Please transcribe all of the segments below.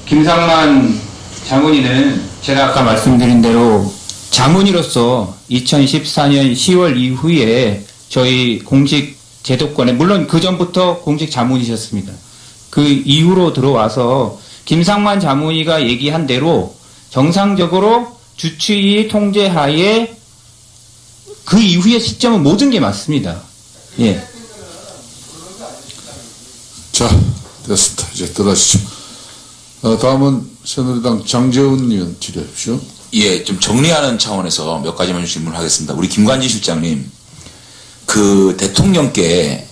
김상만 자문위는 제가 아까 말씀드린 대로 자문위로서 2014년 10월 이후에 저희 공식 제도권에, 물론 그 전부터 공식 자문이셨습니다. 그 이후로 들어와서 김상만 자문위가 얘기한 대로 정상적으로 주치의 통제하에 그 이후의 시점은 모든 게 맞습니다. 예. 자, 됐습니다. 이제 들어가시죠. 다음은 새누리당 장재훈 의원 질의하십시오. 예, 좀 정리하는 차원에서 몇 가지만 질문하겠습니다. 우리 김관진 실장님, 그 대통령께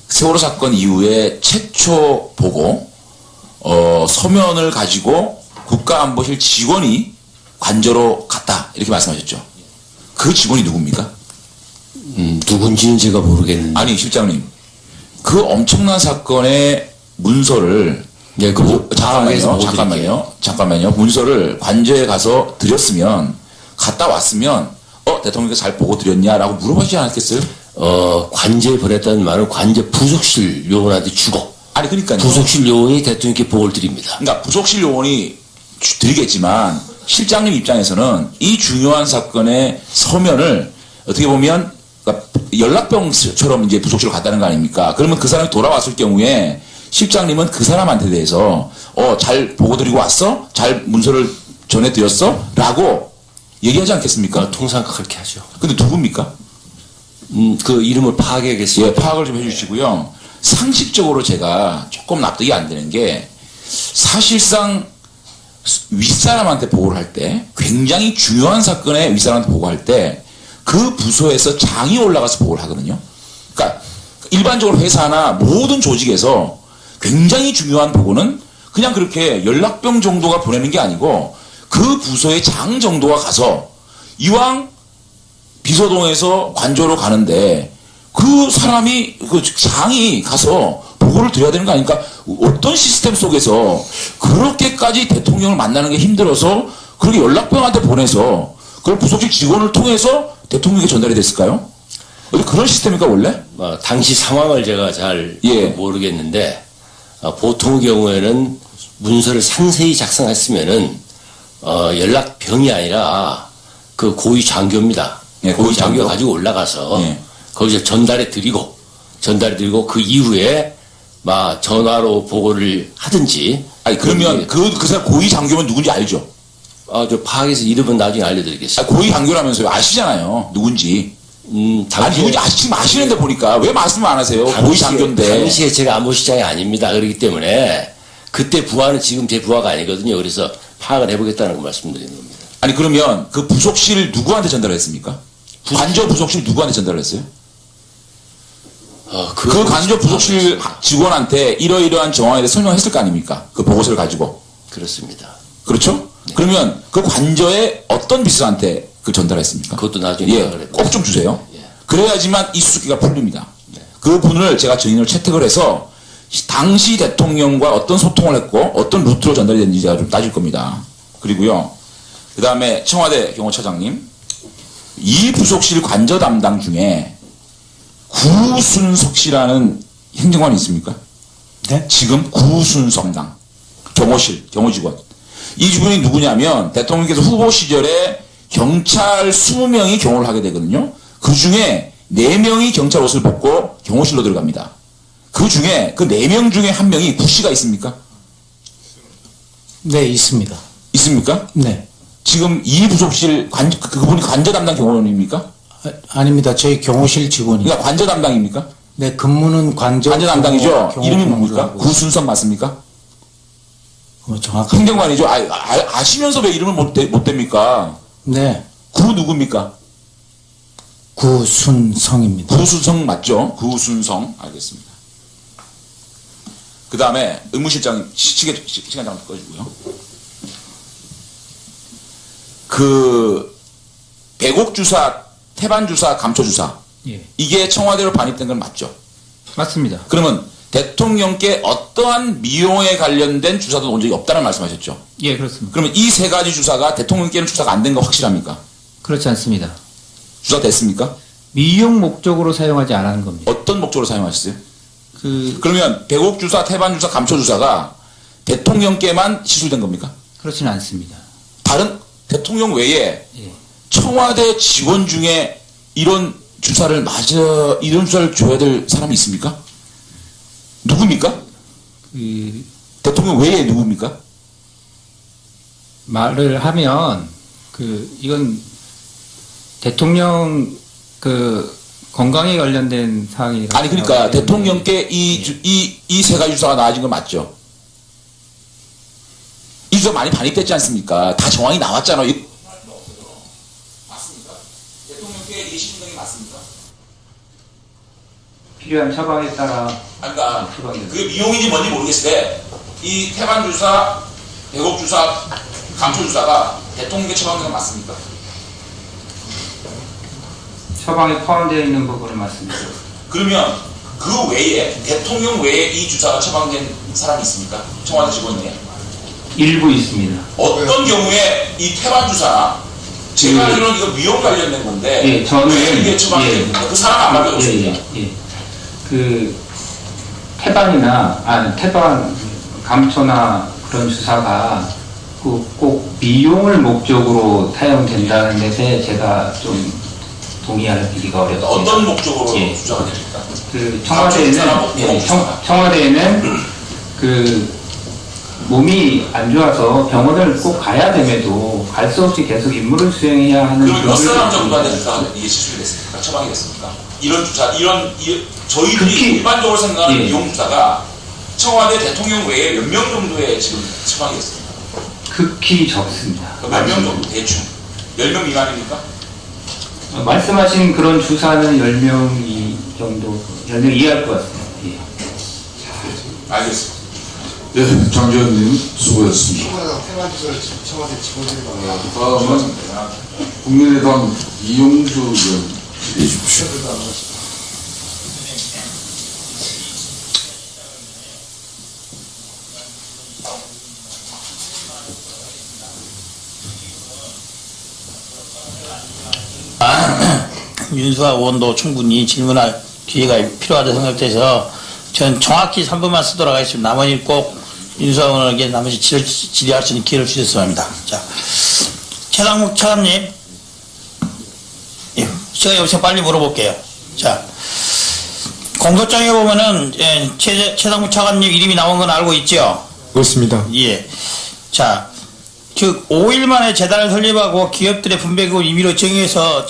세월호 사건 이후에 최초 보고 서면을 가지고 국가안보실 직원이 관저로 갔다 이렇게 말씀하셨죠. 그 직원이 누굽니까? 누군지는 제가 모르겠는데. 아니 실장님, 그 엄청난 사건의 문서를 네, 잠깐만요. 문서를 관저에 가서 드렸으면, 갔다 왔으면, 대통령께 잘 보고 드렸냐라고 물어보지 않았겠어요? 관저에 보냈다는 말은 관저 부속실 요원한테 주고. 아니, 그러니까요. 부속실 요원이 대통령께 보고를 드립니다. 그러니까 부속실 요원이 드리겠지만, 실장님 입장에서는 이 중요한 사건의 서면을 어떻게 보면, 그러니까 연락병처럼 이제 부속실로 갔다는 거 아닙니까? 그러면 그 사람이 돌아왔을 경우에, 실장님은 그 사람한테 대해서 잘 보고 드리고 왔어? 잘 문서를 전해드렸어? 라고 얘기하지 않겠습니까? 통상 그렇게 하죠. 근데 누굽니까? 그 이름을 파악해야겠습니다. 예, 파악을 좀 해주시고요. 상식적으로 제가 조금 납득이 안 되는 게, 사실상 윗사람한테 보고를 할 때, 굉장히 중요한 사건에 윗사람한테 보고할 때 그 부서에서 장이 올라가서 보고를 하거든요. 그러니까 일반적으로 회사나 모든 조직에서 굉장히 중요한 보고는 그냥 그렇게 연락병 정도가 보내는 게 아니고 그 부서의 장 정도가 가서, 이왕 비서동에서 관저로 가는데 그 사람이, 그 장이 가서 보고를 드려야 되는 거 아닙니까? 어떤 시스템 속에서 그렇게까지 대통령을 만나는 게 힘들어서 그렇게 연락병한테 보내서 그걸 부속실 직원을 통해서 대통령에게 전달이 됐을까요? 어디 그런 시스템입니까 원래? 당시 상황을 제가 잘 모르겠는데, 보통 경우에는 문서를 상세히 작성했으면은 연락병이 아니라 그 고위 장교입니다. 예, 고위 장교 가지고 올라가서 거기서 전달해 드리고 그 이후에 전화로 보고를 하든지. 아니 그러면 그 사람 고위 장교면 누군지 알죠? 저 파악해서 이름은 나중에 알려드리겠습니다. 고위 장교라면서요. 아시잖아요. 누군지. 아니 누군지 지금 아시는데 보니까 왜 말씀을 안 하세요? 고위 장교인데. 당시에 제가 안보실장이 아닙니다. 그렇기 때문에 그때 부하는 지금 제 부하가 아니거든요. 그래서 파악을 해보겠다는 거 말씀드리는 겁니다. 아니 그러면 그 부속실 누구한테 전달했습니까? 관저 부속실 누구한테 전달했어요? 그 관저 부속실 직원한테 이러이러한 정황에 대해 설명했을 거 아닙니까? 그 보고서를 가지고. 그렇습니다. 그렇죠? 네. 그러면 그 관저의 어떤 비서한테 그 전달했습니까? 그것도 나중에 꼭 좀 주세요. 그래야지만 이 수수께가 풀립니다. 그 분을 제가 증인으로 채택을 해서 당시 대통령과 어떤 소통을 했고 어떤 루트로 전달이 됐는지 제가 좀 따질 겁니다. 그리고요. 그 다음에 청와대 경호처장님, 이 부속실 관저 담당 중에 구순석 씨라는 행정관이 있습니까? 네? 지금 구순석 담당 경호실 경호직원. 이 분이 누구냐면 대통령께서 후보 시절에 경찰 20명이 경호를 하게 되거든요. 그 중에 4명이 경찰 옷을 벗고 경호실로 들어갑니다. 그 중에 그 4명 중에 한 명이 구 씨가 있습니까? 네, 있습니다. 있습니까? 네. 지금 이 부속실 그분이 관저 담당 경호원입니까? 아닙니다. 저희 경호실 직원이. 그러니까 관저 담당입니까? 네, 근무는 관저 담당이죠. 이름이 뭡니까? 경호원으로 하고 구순석 맞습니까? 정확하게. 행정관이죠. 아시면서 왜 이름을 못 댑니까? 네. 구 누굽니까? 구순성입니다. 구순성 맞죠? 구순성. 알겠습니다. 그 다음에 의무실장 시간 잠깐 꺼주고요. 그 배곡주사, 태반주사, 감초주사. 예. 이게 청와대로 반입된 건 맞죠? 맞습니다. 그러면 대통령께 어떠한 미용에 관련된 주사도 온 적이 없다는 말씀하셨죠? 예, 그렇습니다. 그러면 이 3가지 주사가 대통령께는 주사가 안 된 거 확실합니까? 그렇지 않습니다. 주사 됐습니까? 미용 목적으로 사용하지 않은 겁니다. 어떤 목적으로 사용하셨어요? 그 그러면 배곡주사, 태반주사, 감초주사가 대통령께만 시술된 겁니까? 그렇지는 않습니다. 다른 대통령 외에 예. 청와대 직원 중에 이런 주사를 줘야 될 사람이 있습니까? 누굽니까? 그 대통령 외에 누굽니까? 말을 하면 이건 대통령 건강에 관련된 사항이라. 아니 그러니까 대통령께 이 세 가지 주사가 나와진 건 맞죠? 이 주사 많이 반입됐지 않습니까? 다 정황이 나왔잖아요. 맞습니까? 대통령께 이 시민등이 맞습니까? 필요한 처방에 따라. 그러니까 그 미용인지 뭔지 모르겠을 때 이 태반 주사, 배곡 주사, 감초 주사가 대통령께 처방된 건 맞습니까? 처방에 포함되어 있는 부분은 맞습니다. 그러면 그 외에 대통령 외에 이 주사가 처방된 사람이 있습니까? 청와대 직원 외에 일부 있습니다. 어떤 경우에 이 태반 주사나 제가 알기로는 이거 미용 관련된 건데 예, 저는 왜 이게 처방된 겁니까? 그 사람 안 밝혀졌습니다. 태반 감초나 그런 주사가 꼭 미용을 목적으로 사용된다는 데서 제가 좀 동의하기가 어렵습니다. 어떤 목적으로 예. 주사가 됩니까? 청와대에는 몸이 안 좋아서 병원을 꼭 가야 됨에도 갈 수 없이 계속 임무를 수행해야 하는. 그럼 몇 사람 정도한테 분들이 주사가 이게 시술이 됐습니까? 처방이 됐습니까? 이런 주사, 저희들이 극히- 일반적으로 생각하는 예. 미용 주사가 청와대 대통령 외에 몇 명 정도의 지금 처방이 됐습니까? 극히 적습니다. 몇 명 정도? 대충 10명 미만입니까? 말씀하신 그런 주사는 10명이 정도, 10명 이하일 것 같습니다. 예. 알겠습니다. 예, 장재훈님 수고했습니다. 태반주사를 청와대 직원들이 많아요. 다음은 국민의당 이용주 의원 질의해 주십시오. 윤수아 의원도 충분히 질문할 기회가 필요하다고 생각돼서 전 정확히 3분만 쓰도록 하겠습니다. 나머지 꼭 윤수아 의원에게 나머지 질의할 수 있는 기회를 주셨으면 합니다. 자, 최상목 차관님, 예, 제가 여기서 빨리 물어볼게요. 자, 공소장에 보면은 최상목 차관님 이름이 나온 건 알고 있죠? 그렇습니다. 예. 자, 즉 5일 만에 재단을 설립하고 기업들의 분배금을 임의로 정해서